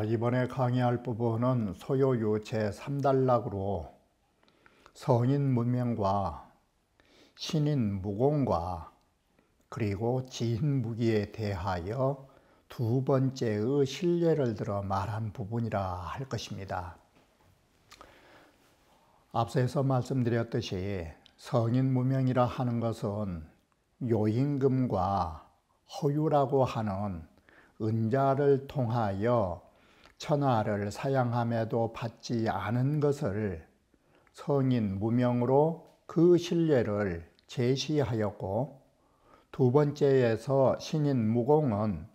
이번에 강의할 부분은 소요유 제3단락으로 성인 문명과 신인 무공과 그리고 지인 무기에 대하여 두 번째의 실례를 들어 말한 부분이라 할 것입니다. 앞서서 말씀드렸듯이 성인 무명이라 하는 것은 요임금과 허유라고 하는 은자를 통하여 천하를 사양함에도 받지 않은 것을 성인 무명으로 그 실례를 제시하였고, 두 번째에서 신인 무공은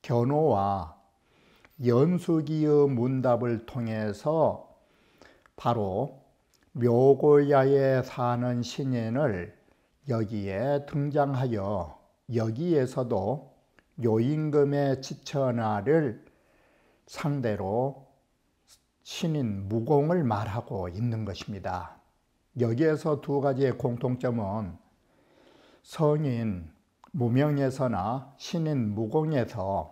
견호와 연수기의 문답을 통해서 바로 묘고야에 사는 신인을 여기에 등장하여 여기에서도 요임금의 지천하를 상대로 신인 무공을 말하고 있는 것입니다. 여기에서 두 가지의 공통점은 성인 무명에서나 신인 무공에서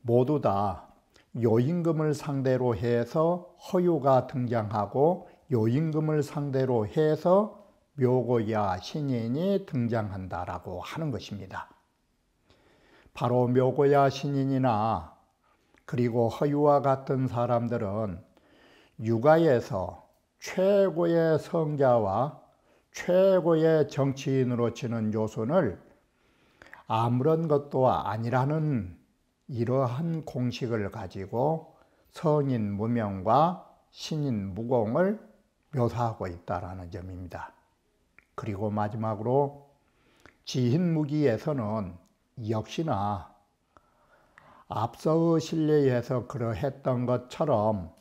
모두 다 요임금을 상대로 해서 허유가 등장하고 요임금을 상대로 해서 묘고야 신인이 등장한다라고 하는 것입니다. 바로 묘고야 신인이나 그리고 허유와 같은 사람들은 육아에서 최고의 성자와 최고의 정치인으로 치는 조선을 아무런 것도 아니라는 이러한 공식을 가지고 성인 무명과 신인 무공을 묘사하고 있다는 점입니다. 그리고 마지막으로 지인 무기에서는 역시나 앞서의 실례에서 그러했던 것처럼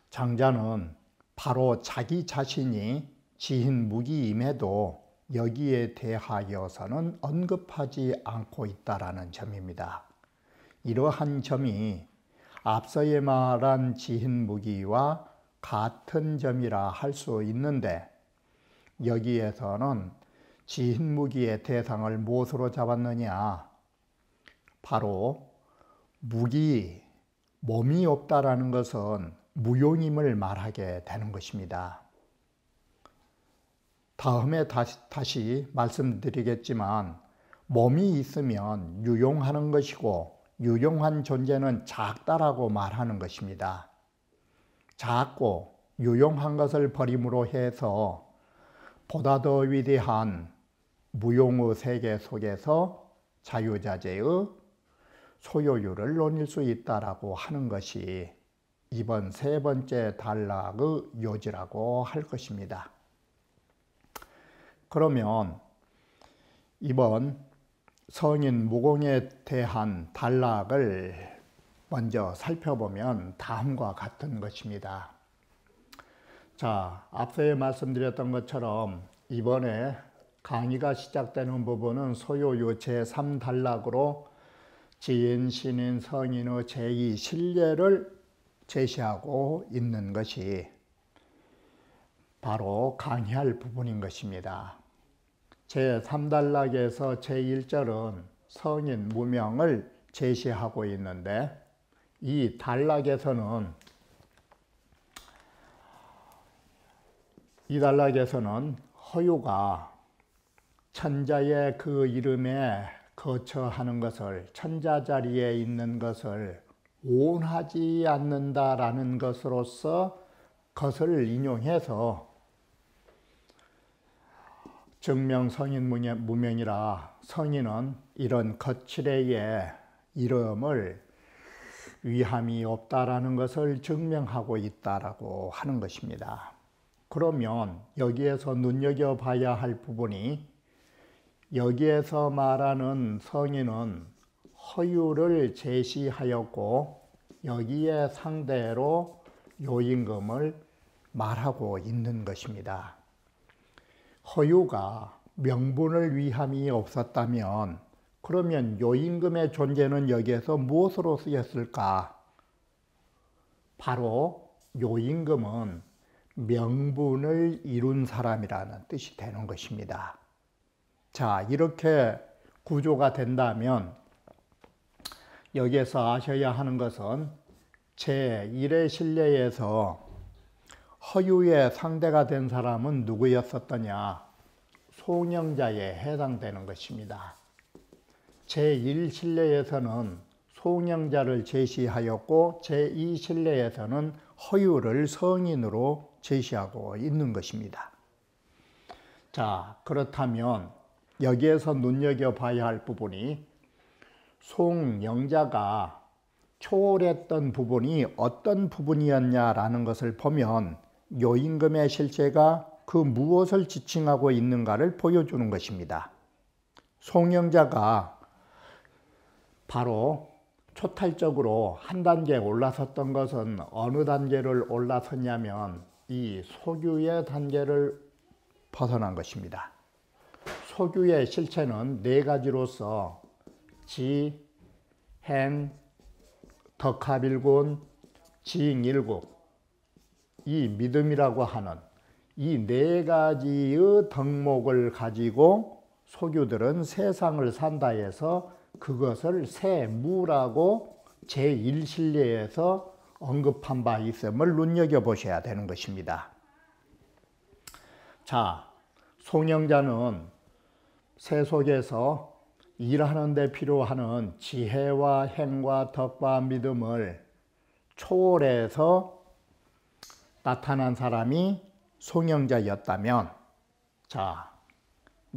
장자는 바로 자기 자신이 지인 무기임에도 여기에 대하여서는 언급하지 않고 있다는 점입니다. 이러한 점이 앞서에 말한 지인 무기와 같은 점이라 할 수 있는데, 여기에서는 지인 무기의 대상을 무엇으로 잡았느냐? 바로 무기, 몸이 없다라는 것은 무용임을 말하게 되는 것입니다. 다음에 다시 말씀드리겠지만, 몸이 있으면 유용하는 것이고 유용한 존재는 작다라고 말하는 것입니다. 작고 유용한 것을 버림으로 해서 보다 더 위대한 무용의 세계 속에서 자유자재의 소요유를 논일 수 있다라고 하는 것이 이번 세 번째 단락의 요지라고 할 것입니다. 그러면 이번 성인 무공에 대한 단락을 먼저 살펴보면 다음과 같은 것입니다. 자, 앞서에 말씀드렸던 것처럼 이번에 강의가 시작되는 부분은 소요유 제3단락으로 지인, 신인, 성인의 제2 실례를 제시하고 있는 것이 바로 강의할 부분인 것입니다. 제3단락에서 제1절은 성인 무명을 제시하고 있는데, 이 단락에서는 허유가 천자의 그 이름에 거처하는 것을, 천자 자리에 있는 것을 원하지 않는다라는 것으로서 것을 인용해서 증명 성인 무명이라 성인은 이런 거칠의 이름을 위함이 없다라는 것을 증명하고 있다라고 하는 것입니다. 그러면 여기에서 눈여겨봐야 할 부분이, 여기에서 말하는 성인은 허유를 제시하였고 여기에 상대로 요임금을 말하고 있는 것입니다. 허유가 명분을 위함이 없었다면 그러면 요임금의 존재는 여기에서 무엇으로 쓰였을까? 바로 요임금은 명분을 이룬 사람이라는 뜻이 되는 것입니다. 자, 이렇게 구조가 된다면 여기에서 아셔야 하는 것은 제1의 신뢰에서 허유의 상대가 된 사람은 누구였었더냐? 송영자에 해당되는 것입니다. 제1신뢰에서는 송영자를 제시하였고 제2신뢰에서는 허유를 성인으로 제시하고 있는 것입니다. 자, 그렇다면 여기에서 눈여겨봐야 할 부분이 송영자가 초월했던 부분이 어떤 부분이었냐라는 것을 보면 요임금의 실체가 그 무엇을 지칭하고 있는가를 보여주는 것입니다. 송영자가 바로 초탈적으로 한 단계 올라섰던 것은 어느 단계를 올라섰냐면 이 소규의 단계를 벗어난 것입니다. 소규의 실체는 네 가지로서 지, 행, 덕합일군, 지잉일국, 이 믿음이라고 하는 이 네 가지의 덕목을 가지고 소규들은 세상을 산다 해서 그것을 세무라고 제1신뢰에서 언급한 바 있음을 눈여겨보셔야 되는 것입니다. 자, 송영자는 세 속에서 일하는 데 필요한 지혜와 행과 덕과 믿음을 초월해서 나타난 사람이 송영자였다면, 자,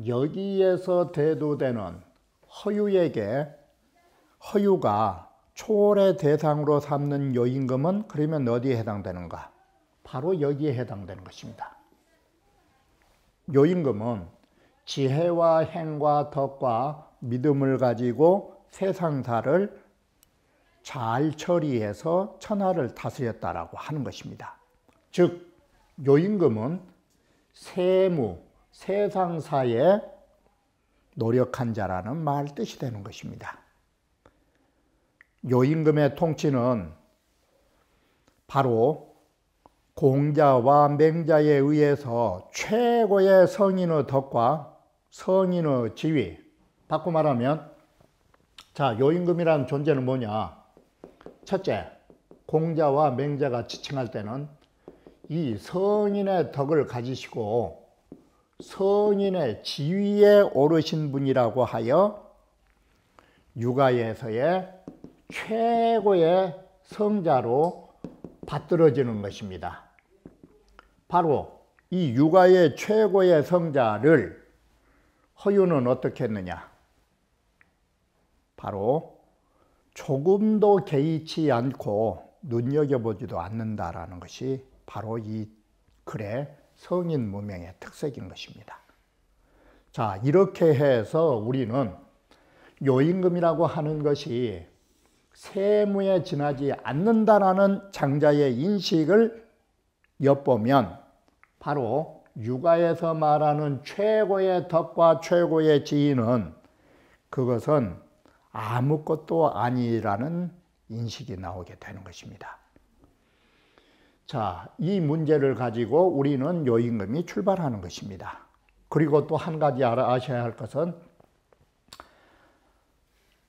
여기에서 대두되는 허유에게 허유가 초월의 대상으로 삼는 요임금은 그러면 어디에 해당되는가? 바로 여기에 해당되는 것입니다. 요임금은 지혜와 행과 덕과 믿음을 가지고 세상사를 잘 처리해서 천하를 다스렸다라고 하는 것입니다. 즉 요임금은 세무, 세상사에 노력한 자라는 말 뜻이 되는 것입니다. 요임금의 통치는 바로 공자와 맹자에 의해서 최고의 성인의 덕과 성인의 지위, 바꿔 말하면 자, 요임금이라는 존재는 뭐냐? 첫째, 공자와 맹자가 지칭할 때는 이 성인의 덕을 가지시고 성인의 지위에 오르신 분이라고 하여 육아에서의 최고의 성자로 받들어지는 것입니다. 바로 이 육아의 최고의 성자를 허유는 어떻게 했느냐? 바로 조금도 개의치 않고 눈여겨보지도 않는다라는 것이 바로 이 글의 성인 무명의 특색인 것입니다. 자, 이렇게 해서 우리는 요임금이라고 하는 것이 세무에 지나지 않는다라는 장자의 인식을 엿보면 바로 육아에서 말하는 최고의 덕과 최고의 지위는 그것은 아무것도 아니라는 인식이 나오게 되는 것입니다. 자, 이 문제를 가지고 우리는 요임금이 출발하는 것입니다. 그리고 또 한 가지 아셔야 할 것은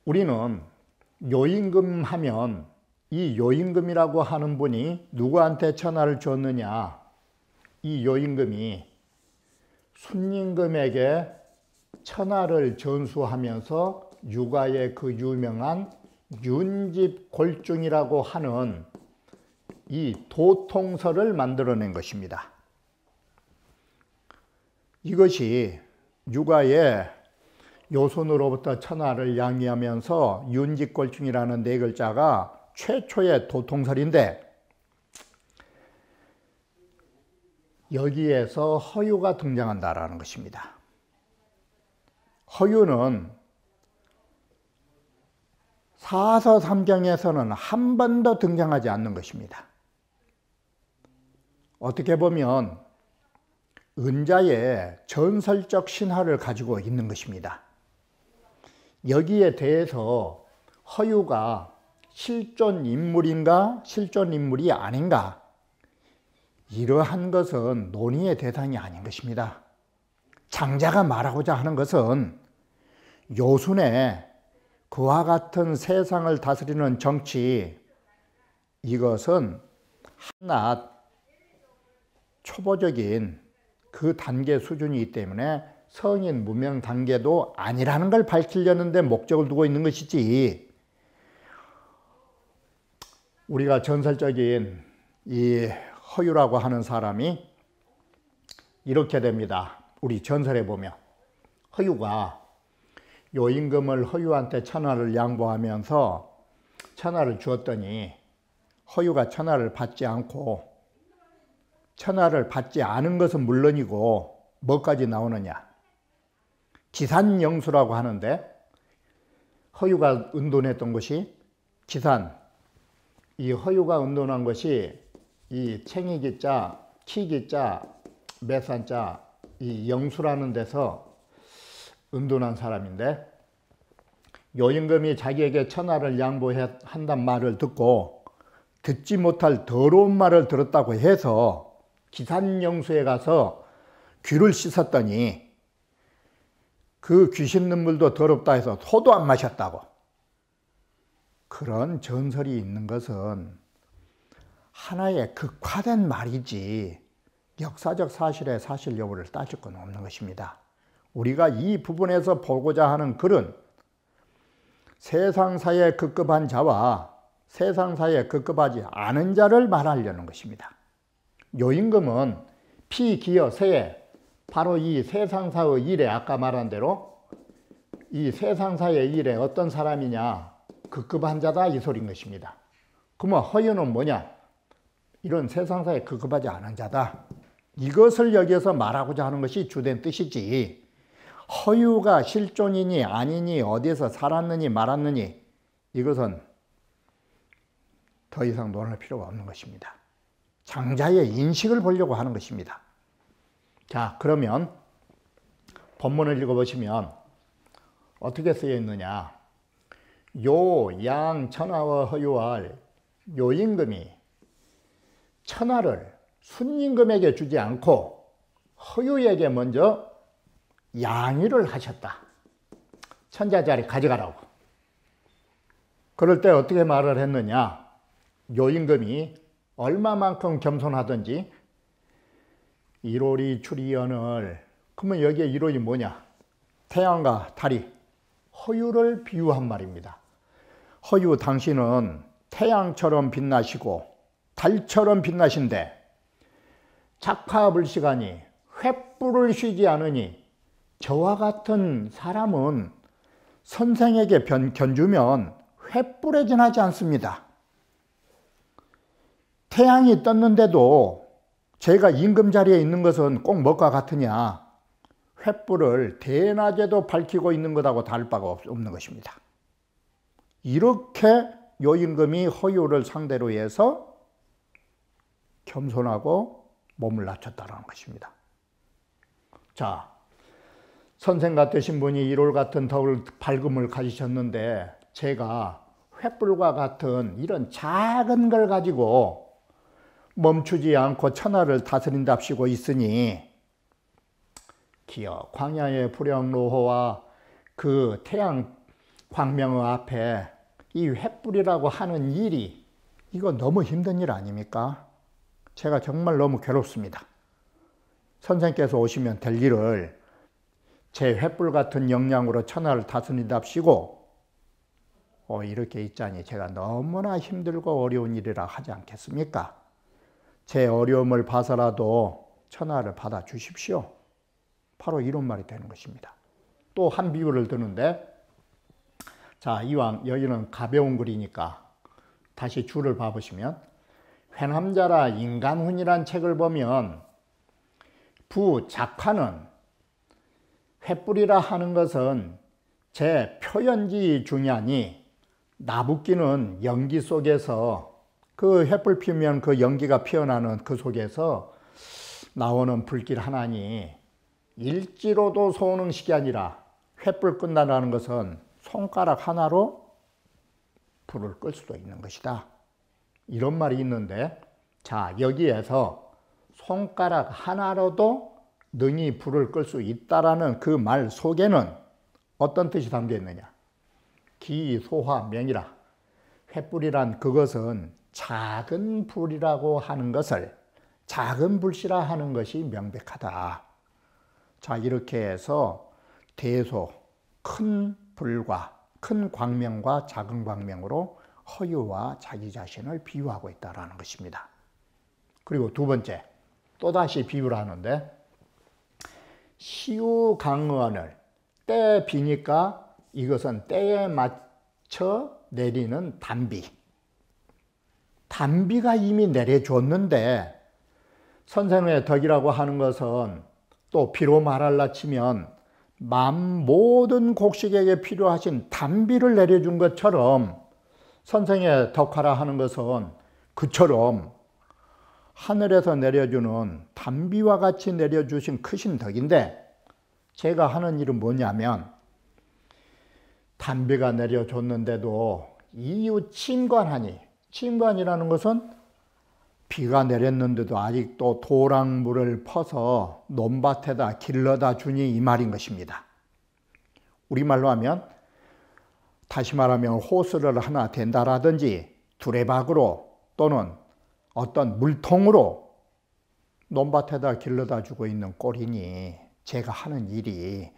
우리는 요임금 하면 이 요임금이라고 하는 분이 누구한테 천하를 줬느냐? 이 요임금이 순임금에게 천하를 전수하면서 육아의 그 유명한 윤집골중이라고 하는 이 도통서를 만들어낸 것입니다. 이것이 육아의 요손으로부터 천하를 양위하면서 윤집골중이라는 네 글자가 최초의 도통설인데 여기에서 허유가 등장한다라는 것입니다. 허유는 사서삼경에서는 한 번도 등장하지 않는 것입니다. 어떻게 보면 은자의 전설적 신화를 가지고 있는 것입니다. 여기에 대해서 허유가 실존 인물인가 실존 인물이 아닌가 이러한 것은 논의의 대상이 아닌 것입니다. 장자가 말하고자 하는 것은 요순의 그와 같은 세상을 다스리는 정치, 이것은 한낱 초보적인 그 단계 수준이기 때문에 성인 무명 단계도 아니라는 걸 밝히려는 데 목적을 두고 있는 것이지, 우리가 전설적인 이 허유라고 하는 사람이 이렇게 됩니다. 우리 전설에 보면 허유가 요임금을 허유한테 천하를 양보하면서 천하를 주었더니 허유가 천하를 받지 않고, 천하를 받지 않은 것은 물론이고 뭐까지 나오느냐, 기산영수라고 하는데, 허유가 은돈했던 것이 기산, 이 허유가 은돈한 것이 이 챙이기자, 키기자, 매산자, 이 영수라는 데서 은돈한 사람인데, 요임금이 자기에게 천하를 양보한단 말을 듣고 듣지 못할 더러운 말을 들었다고 해서 기산영수에 가서 귀를 씻었더니 그 귀 씻는 물도 더럽다 해서 소도 안 마셨다고. 그런 전설이 있는 것은 하나의 극화된 말이지 역사적 사실의 사실 여부를 따질 건 없는 것입니다. 우리가 이 부분에서 보고자 하는 글은 세상사에 급급한 자와 세상사에 급급하지 않은 자를 말하려는 것입니다. 요임금은 피기여 세에, 바로 이 세상사의 일에, 아까 말한 대로 이 세상사의 일에 어떤 사람이냐, 급급한 자다, 이 소리인 것입니다. 그러면 허유는 뭐냐, 이런 세상사에 급급하지 않은 자다, 이것을 여기에서 말하고자 하는 것이 주된 뜻이지, 허유가 실존이니 아니니 어디에서 살았느니 말았느니 이것은 더 이상 논할 필요가 없는 것입니다. 장자의 인식을 보려고 하는 것입니다. 자, 그러면 본문을 읽어보시면 어떻게 쓰여 있느냐, 요, 양, 천하와 허유할 요임금이 천하를 순임금에게 주지 않고 허유에게 먼저 양위를 하셨다. 천자자리 가져가라고. 그럴 때 어떻게 말을 했느냐, 요임금이 얼마만큼 겸손하든지 일월이 출이연을, 그러면 여기에 일월이 뭐냐, 태양과 달이, 허유를 비유한 말입니다. 허유, 당신은 태양처럼 빛나시고 달처럼 빛나신데 작화불시간이 횃불을 쉬지 않으니 저와 같은 사람은 선생에게 견주면 횃불에 지나지 않습니다. 태양이 떴는데도 제가 임금 자리에 있는 것은 꼭 뭐가 같으냐, 횃불을 대낮에도 밝히고 있는 것하고 다를 바가 없는 것입니다. 이렇게 요임금이 허유를 상대로 해서 겸손하고 몸을 낮췄다는 것입니다. 자, 선생 같으신 분이 일월 같은 더울 밝음을 가지셨는데 제가 횃불과 같은 이런 작은 걸 가지고 멈추지 않고 천하를 다스린답시고 있으니, 기어 광야의 불영로호와 그 태양 광명의 앞에 이 횃불이라고 하는 일이, 이거 너무 힘든 일 아닙니까? 제가 정말 너무 괴롭습니다. 선생께서 오시면 될 일을 제 횃불 같은 역량으로 천하를 다스린답시고 이렇게 있자니 제가 너무나 힘들고 어려운 일이라 하지 않겠습니까? 제 어려움을 봐서라도 천하를 받아 주십시오. 바로 이런 말이 되는 것입니다. 또 한 비유를 드는데, 자, 이왕 여기는 가벼운 글이니까 다시 줄을 봐보시면, 회남자라 인간훈이란 책을 보면 부작화는 횃불이라 하는 것은 제 표현지 중요하니 나붓기는 연기 속에서 그 횃불 피우면 그 연기가 피어나는 그 속에서 나오는 불길 하나니 일지로도 소능식이 아니라 횃불 끈다는 것은 손가락 하나로 불을 끌 수도 있는 것이다. 이런 말이 있는데, 자, 여기에서 손가락 하나로도 능히 불을 끌 수 있다라는 그 말 속에는 어떤 뜻이 담겨 있느냐, 기소화명이라. 횃불이란 그것은 작은 불이라고 하는 것을 작은 불씨라 하는 것이 명백하다. 자, 이렇게 해서 대소, 큰 불과 큰 광명과 작은 광명으로 허유와 자기 자신을 비유하고 있다는 것입니다. 그리고 두 번째, 또다시 비유를 하는데 시우강언을 때 비니까 이것은 때에 맞춰 내리는 단비. 단비가 이미 내려줬는데 선생의 덕이라고 하는 것은 또 비로 말할라 치면 모든 곡식에게 필요하신 단비를 내려준 것처럼 선생의 덕하라 하는 것은 그처럼 하늘에서 내려주는 단비와 같이 내려주신 크신 덕인데 제가 하는 일은 뭐냐면 단비가 내려줬는데도 이유 침관하니, 침관이라는 것은 비가 내렸는데도 아직도 도랑물을 퍼서 논밭에다 길러다 주니 이 말인 것입니다. 우리말로 하면 다시 말하면 호스를 하나 댄다라든지 두레박으로 또는 어떤 물통으로 논밭에다 길러다 주고 있는 꼴이니 제가 하는 일이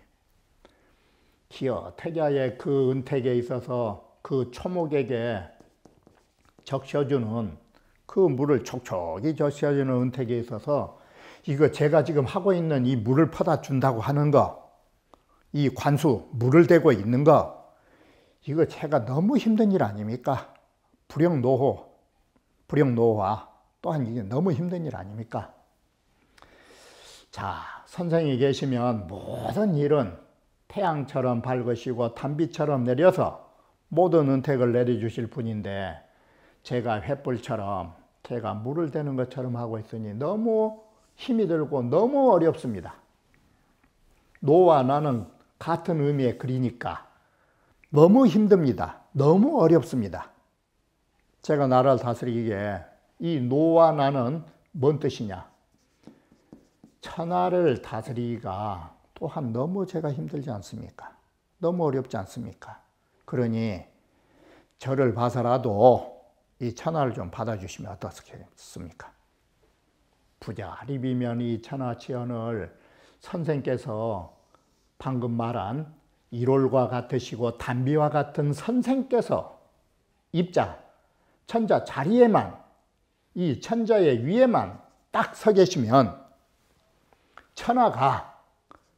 기어 태자의 그 은택에 있어서 그 초목에게 적셔주는 그 물을 촉촉이 적셔주는 은택에 있어서 이거 제가 지금 하고 있는 이 물을 퍼다 준다고 하는 거, 이 관수 물을 대고 있는 거, 이거 제가 너무 힘든 일 아닙니까? 불영노화 또한 이게 너무 힘든 일 아닙니까? 자, 선생이 계시면 모든 일은 태양처럼 밝으시고 단비처럼 내려서 모든 은택을 내려주실 분인데 제가 횃불처럼 제가 물을 대는 것처럼 하고 있으니 너무 힘이 들고 너무 어렵습니다. 노와 나는 같은 의미의 글이니까 너무 힘듭니다. 너무 어렵습니다. 제가 나라를 다스리기에 이 노와 나는 뭔 뜻이냐? 천하를 다스리기가 또한 너무 제가 힘들지 않습니까? 너무 어렵지 않습니까? 그러니 저를 봐서라도 이 천하를 좀 받아주시면 어떻겠습니까? 부자리비면 이 천하치연을 선생께서 방금 말한 일월과 같으시고 단비와 같은 선생께서 입자, 천자 자리에만 이 천자의 위에만 딱 서 계시면 천하가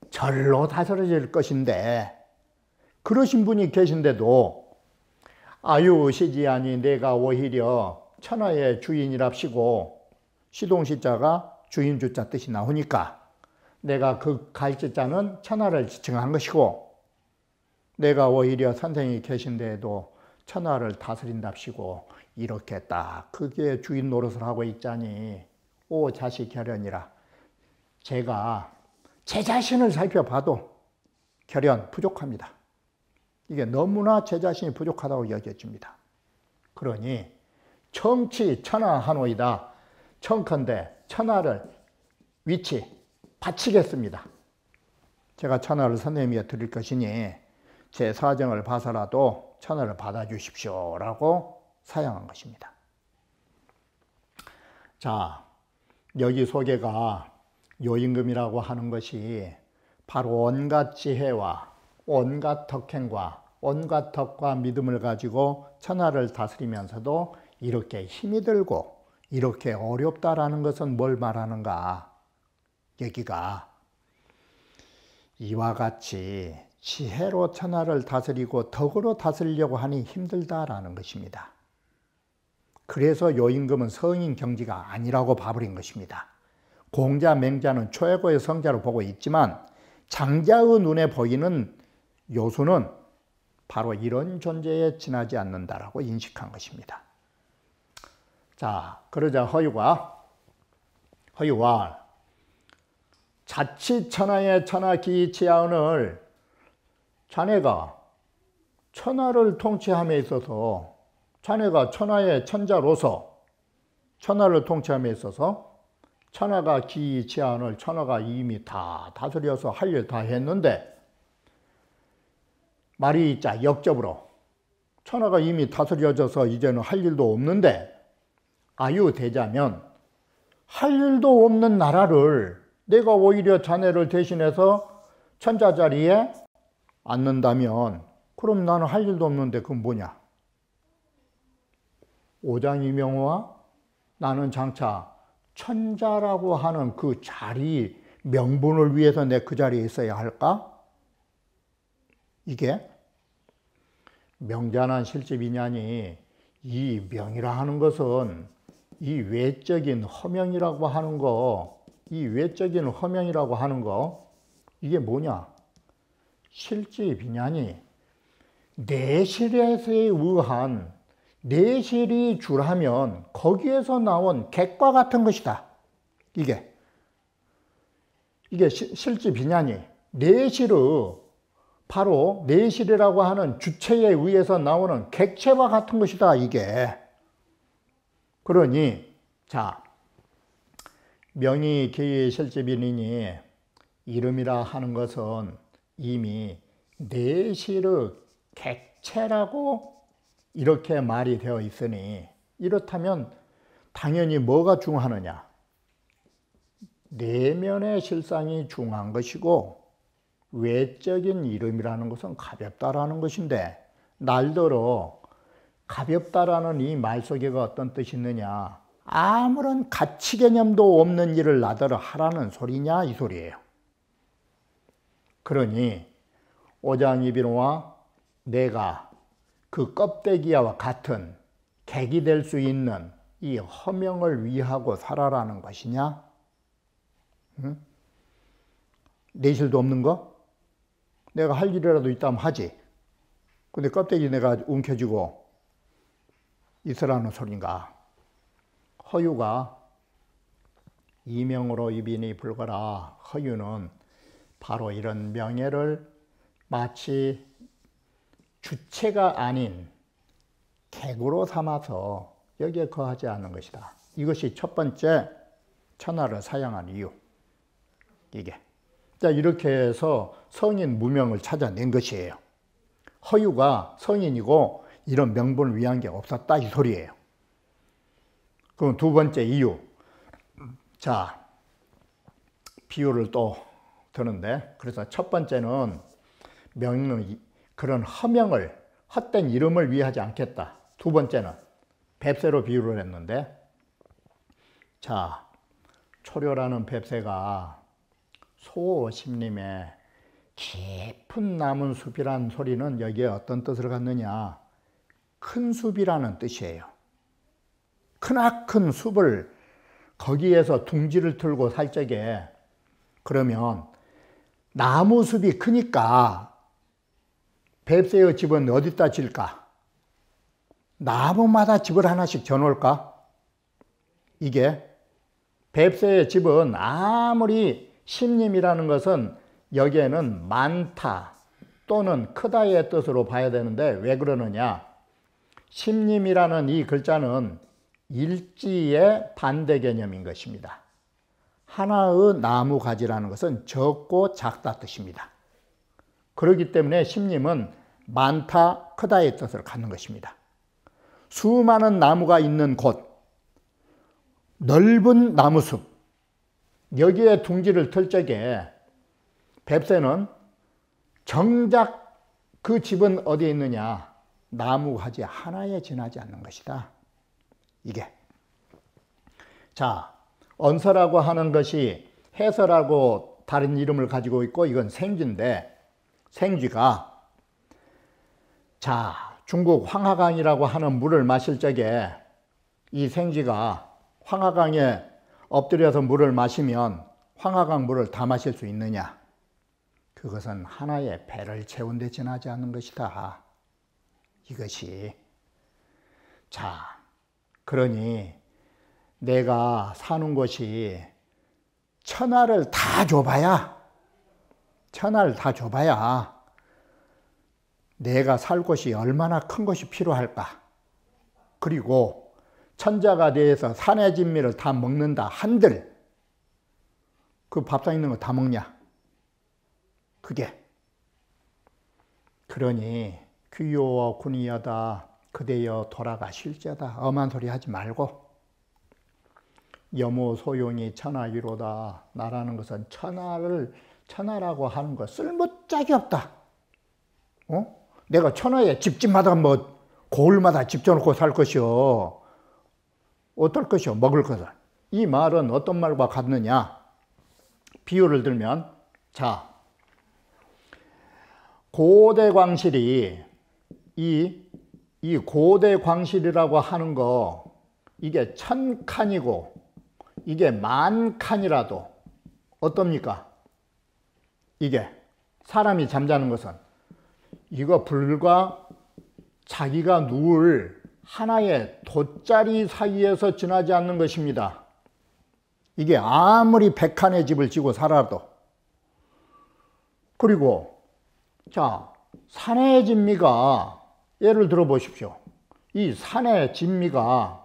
절로 다스려질 것인데 그러신 분이 계신데도 아유시지아니 내가 오히려 천하의 주인이랍시고 시동시자가 주인주자 뜻이 나오니까 내가 그 갈지자는 천하를 지칭한 것이고 내가 오히려 선생이 계신데도 천하를 다스린답시고 이렇게 딱 그게 주인 노릇을 하고 있자니 오 자식 결연이라. 제가 제 자신을 살펴봐도 결연 부족합니다. 이게 너무나 제 자신이 부족하다고 여겨집니다. 그러니 청치 천하하노이다. 청컨대 천하를 위치 바치겠습니다. 제가 천하를 선생님께 드릴 것이니 제 사정을 봐서라도 천하를 받아주십시오 라고 사양한 것입니다. 자, 여기 소개가 요임금이라고 하는 것이 바로 온갖 지혜와 온갖 덕행과 온갖 덕과 믿음을 가지고 천하를 다스리면서도 이렇게 힘이 들고 이렇게 어렵다라는 것은 뭘 말하는가? 여기가 이와 같이 지혜로 천하를 다스리고 덕으로 다스리려고 하니 힘들다라는 것입니다. 그래서 요임금은 성인 경지가 아니라고 봐버린 것입니다. 공자, 맹자는 최고의 성자로 보고 있지만 장자의 눈에 보이는 요수는 바로 이런 존재에 지나지 않는다라고 인식한 것입니다. 자, 그러자 허유가 자칫 천하의 천하기치하오늘 자네가 천하를 통치함에 있어서 자네가 천하의 천자로서 천하를 통치함에 있어서 천하가 기치하오늘 천하가 이미 다 다스려서 할 일 다 했는데 말이 있자 역접으로 천하가 이미 다스려져서 이제는 할 일도 없는데, 아유되자면 할 일도 없는 나라를 내가 오히려 자네를 대신해서 천자 자리에 앉는다면, 그럼 나는 할 일도 없는데 그건 뭐냐? 오장이명호와 나는 장차 천자라고 하는 그 자리, 명분을 위해서 내 그 자리에 있어야 할까? 이게 명자난 실제비냐니, 이 명이라 하는 것은 이 외적인 허명이라고 하는 거, 이 외적인 허명이라고 하는 거, 이게 뭐냐? 실제비냐니 내실에 의한, 내실이 주라면 거기에서 나온 객과 같은 것이다. 이게 실제비냐니 내실의, 바로 내실이라고 하는 주체에 의해서 나오는 객체와 같은 것이다. 이게. 그러니 자, 명이 계의 실제비니니 이름이라 하는 것은 이미 내실의 객체라고 이렇게 말이 되어 있으니, 이렇다면 당연히 뭐가 중하느냐? 내면의 실상이 중한 것이고 외적인 이름이라는 것은 가볍다라는 것인데, 날더러 가볍다라는 이 말 속에가 어떤 뜻이 있느냐? 아무런 가치 개념도 없는 일을 나더러 하라는 소리냐, 이 소리예요. 그러니 오장이비노와 내가 그 껍데기와 같은 객이 될 수 있는 이 허명을 위하고 살아라는 것이냐? 응? 내실도 없는 거? 내가 할 일이라도 있다면 하지. 근데 껍데기 내가 움켜쥐고 있으라는 소린가? 허유가 이명으로 이빈이 불거라. 허유는 바로 이런 명예를 마치 주체가 아닌 객으로 삼아서 여기에 거하지 않는 것이다. 이것이 첫 번째 천하를 사양한 이유. 이게. 자, 이렇게 해서 성인 무명을 찾아낸 것이에요. 허유가 성인이고 이런 명분을 위한 게 없었다, 이 소리예요. 그럼 두 번째 이유. 자, 비유를 또 드는데, 그래서 첫 번째는 명은 그런 허명을, 헛된 이름을 위하지 않겠다. 두 번째는 뱁새로 비유를 했는데, 자, 초려라는 뱁새가 소심림의 깊은 남은 숲이란 소리는 여기에 어떤 뜻을 갖느냐? 큰 숲이라는 뜻이에요. 크나큰 숲을 거기에서 둥지를 틀고 살 적에, 그러면 나무 숲이 크니까 뱁새의 집은 어디다 질까? 나무마다 집을 하나씩 져놓을까? 이게 뱁새의 집은 아무리 심림이라는 것은 여기에는 많다 또는 크다의 뜻으로 봐야 되는데, 왜 그러느냐? 심림이라는 이 글자는 일지의 반대 개념인 것입니다. 하나의 나무 가지라는 것은 적고 작다 뜻입니다. 그렇기 때문에 심림은 많다, 크다의 뜻을 갖는 것입니다. 수많은 나무가 있는 곳, 넓은 나무숲, 여기에 둥지를 틀 적에 뱁새는 정작 그 집은 어디에 있느냐? 나무 가지 하나에 지나지 않는 것이다. 이게. 자, 언서라고 하는 것이 해서라고 다른 이름을 가지고 있고, 이건 생쥐인데, 생쥐가 자, 중국 황하강이라고 하는 물을 마실 적에 이 생쥐가 황하강에 엎드려서 물을 마시면 황하강 물을 다 마실 수 있느냐? 그것은 하나의 배를 채운 데 지나지 않는 것이다. 이것이. 자, 그러니 내가 사는 곳이 천하를 다 줘봐야, 천하를 다 줘봐야 내가 살 곳이 얼마나 큰 것이 필요할까? 그리고 천자가 대해서 산의 진미를 다 먹는다 한들 그 밥상 있는 거 다 먹냐? 그게. 그러니 귀여워 군이여다 그대여 돌아가실지어다. 엄한 소리 하지 말고 여모 소용이 천하이로다. 나라는 것은 천하라고 하는 거 쓸모짝이 없다. 내가 천하에 집집마다 뭐 고을마다 집 져놓고 살 것이요. 어떨 것이요. 먹을 것은. 이 말은 어떤 말과 같느냐. 비유를 들면 자 고대광실이 이 고대광실이라고 하는 거 이게 1000칸이고 이게 10,000칸이라도 어떻습니까? 이게 사람이 잠자는 것은 이거 불과 자기가 누울 하나의 돗자리 사이에서 지나지 않는 것입니다. 이게 아무리 100칸의 집을 지고 살아도. 그리고 자 산의 진미가 예를 들어 보십시오. 이 산의 진미가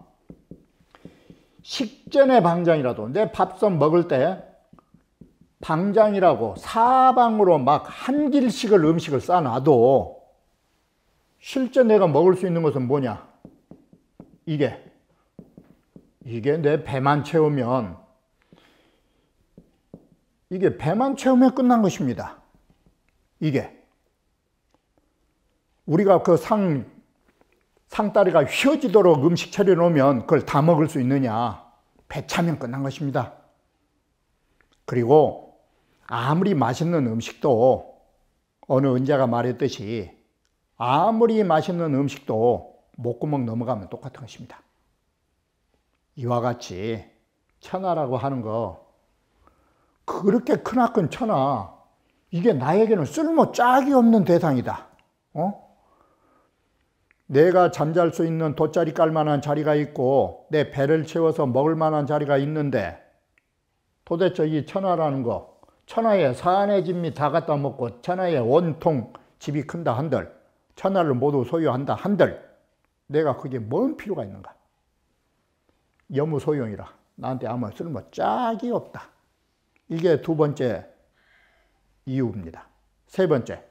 식전의 방장이라도 내 밥솥 먹을 때 방장이라고 사방으로 막 한 길씩을 음식을 싸놔도 실제 내가 먹을 수 있는 것은 뭐냐? 이게 내 배만 채우면 이게 배만 채우면 끝난 것입니다. 이게 우리가 그 상다리가 휘어지도록 음식 차려놓으면 그걸 다 먹을 수 있느냐? 배 차면 끝난 것입니다. 그리고 아무리 맛있는 음식도 어느 은자가 말했듯이 아무리 맛있는 음식도 목구멍 넘어가면 똑같은 것입니다. 이와 같이 천하라고 하는 거 그렇게 크나큰 천하 이게 나에게는 쓸모 짝이 없는 대상이다. 내가 잠잘 수 있는 돗자리 깔 만한 자리가 있고 내 배를 채워서 먹을 만한 자리가 있는데 도대체 이 천하라는 거 천하에 산의 진미 다 갖다 먹고 천하에 온통 집이 큰다 한들 천하를 모두 소유한다 한들 내가 그게 뭔 필요가 있는가? 여무소용이라 나한테 아무 쓸모 짝이 없다. 이게 두 번째 이유입니다. 세 번째,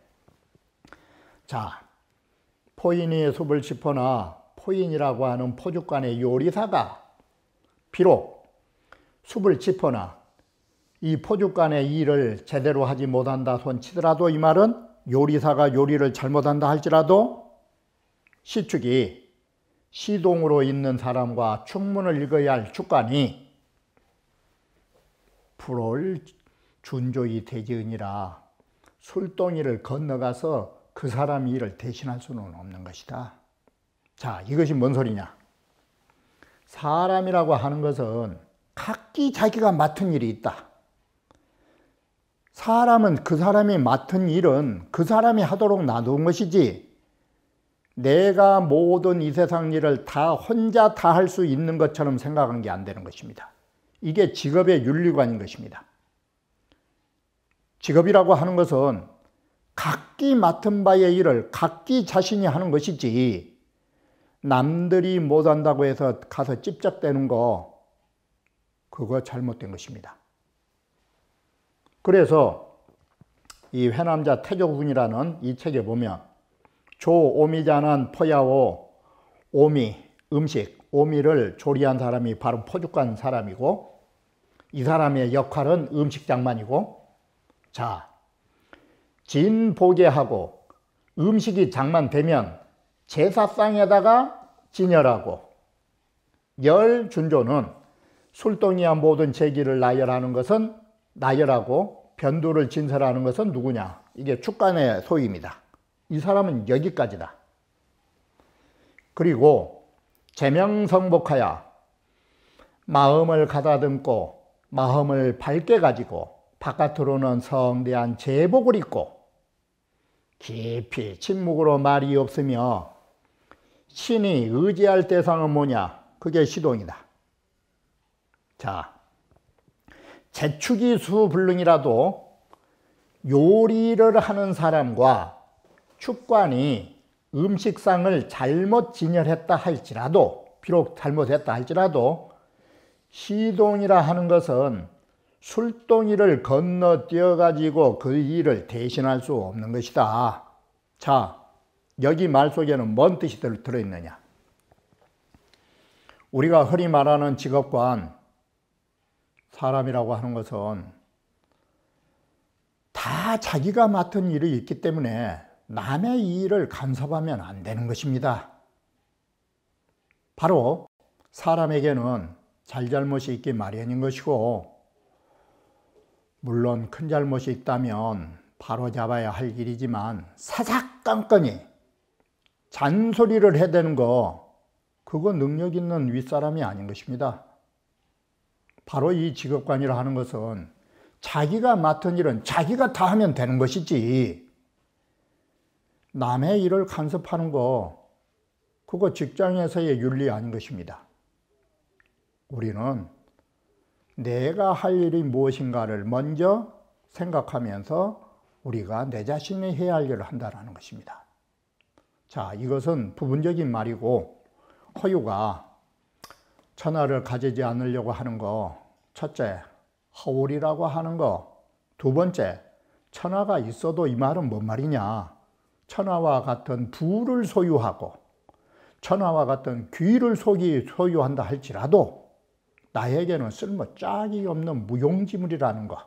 자 포인이 숲을 짚어나 포인이라고 하는 포죽간의 요리사가 비록 숲을 짚어나 이 포죽간의 일을 제대로 하지 못한다 손치더라도 이 말은 요리사가 요리를 잘못한다 할지라도 시축이 시동으로 있는 사람과 축문을 읽어야 할 축간이 불을 준조히 되지으니라 술동이를 건너가서 그 사람 일을 대신할 수는 없는 것이다. 자, 이것이 뭔 소리냐? 사람이라고 하는 것은 각기 자기가 맡은 일이 있다. 사람은 그 사람이 맡은 일은 그 사람이 하도록 놔둔 것이지 내가 모든 이 세상 일을 다 혼자 다 할 수 있는 것처럼 생각하는 게 안 되는 것입니다. 이게 직업의 윤리관인 것입니다. 직업이라고 하는 것은 각기 맡은 바의 일을 각기 자신이 하는 것이지 남들이 못한다고 해서 가서 찝적대는 거 그거 잘못된 것입니다. 그래서 이 회남자 태조군이라는 이 책에 보면 조오미자는 포야오 오미 음식 오미를 조리한 사람이 바로 포죽간 사람이고 이 사람의 역할은 음식장만이고 자 진보게하고 음식이 장만되면 제사상에다가 진열하고 열준조는 술동이야 모든 제기를 나열하는 것은 나열하고 변두를 진설하는 것은 누구냐? 이게 축간의 소유입니다. 이 사람은 여기까지다. 그리고 제명성복하여 마음을 가다듬고 마음을 밝게 가지고 바깥으로는 성대한 제복을 입고 깊이 침묵으로 말이 없으며 신이 의지할 대상은 뭐냐? 그게 시동이다. 자, 제축이수불능이라도 요리를 하는 사람과 축관이 음식상을 잘못 진열했다 할지라도 비록 잘못했다 할지라도 시동이라 하는 것은 술동이를 건너뛰어 가지고 그 일을 대신할 수 없는 것이다. 자, 여기 말 속에는 뭔 뜻이 들어있느냐? 우리가 흔히 말하는 직업관, 사람이라고 하는 것은 다 자기가 맡은 일이 있기 때문에 남의 일을 간섭하면 안 되는 것입니다. 바로 사람에게는 잘잘못이 있기 마련인 것이고, 물론 큰 잘못이 있다면 바로잡아야 할 일이지만 사사건건이 잔소리를 해대는 거, 그거 능력 있는 윗사람이 아닌 것입니다. 바로 이 직업관이라 하는 것은 자기가 맡은 일은 자기가 다 하면 되는 것이지, 남의 일을 간섭하는 거, 그거 직장에서의 윤리 아닌 것입니다. 우리는 내가 할 일이 무엇인가를 먼저 생각하면서 우리가 내 자신이 해야 할 일을 한다는 것입니다. 자, 이것은 부분적인 말이고, 허유가 천하를 가지지 않으려고 하는 거, 첫째, 허울이라고 하는 거, 두 번째, 천하가 있어도 이 말은 뭔 말이냐? 천하와 같은 부를 소유하고 천하와 같은 귀를 소유한다 할지라도 나에게는 쓸모 짝이 없는 무용지물이라는 것.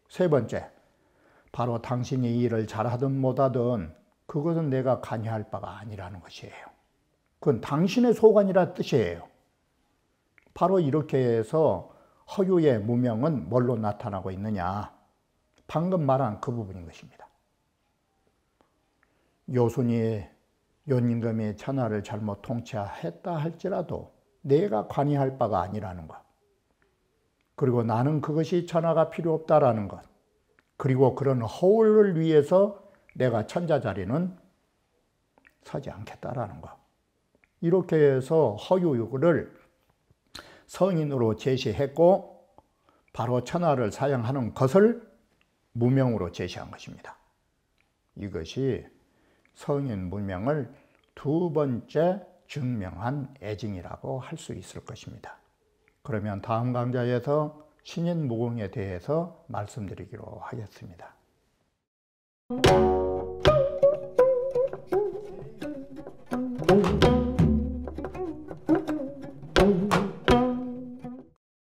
세 번째, 바로 당신이 이 일을 잘하든 못하든 그것은 내가 관여할 바가 아니라는 것이에요. 그건 당신의 소관이라 뜻이에요. 바로 이렇게 해서 허유의 무명은 뭘로 나타나고 있느냐? 방금 말한 그 부분인 것입니다. 요순이 연임금이 천하를 잘못 통치했다 할지라도 내가 관여할 바가 아니라는 것. 그리고 나는 그것이 천하가 필요 없다라는 것. 그리고 그런 허울을 위해서 내가 천자 자리는 서지 않겠다라는 것. 이렇게 해서 허유를 성인으로 제시했고, 바로 천하를 사양하는 것을 무명으로 제시한 것입니다. 이것이 성인 무명을 두 번째 증명한 애증이라고 할 수 있을 것입니다. 그러면 다음 강좌에서 신인 무공에 대해서 말씀드리기로 하겠습니다.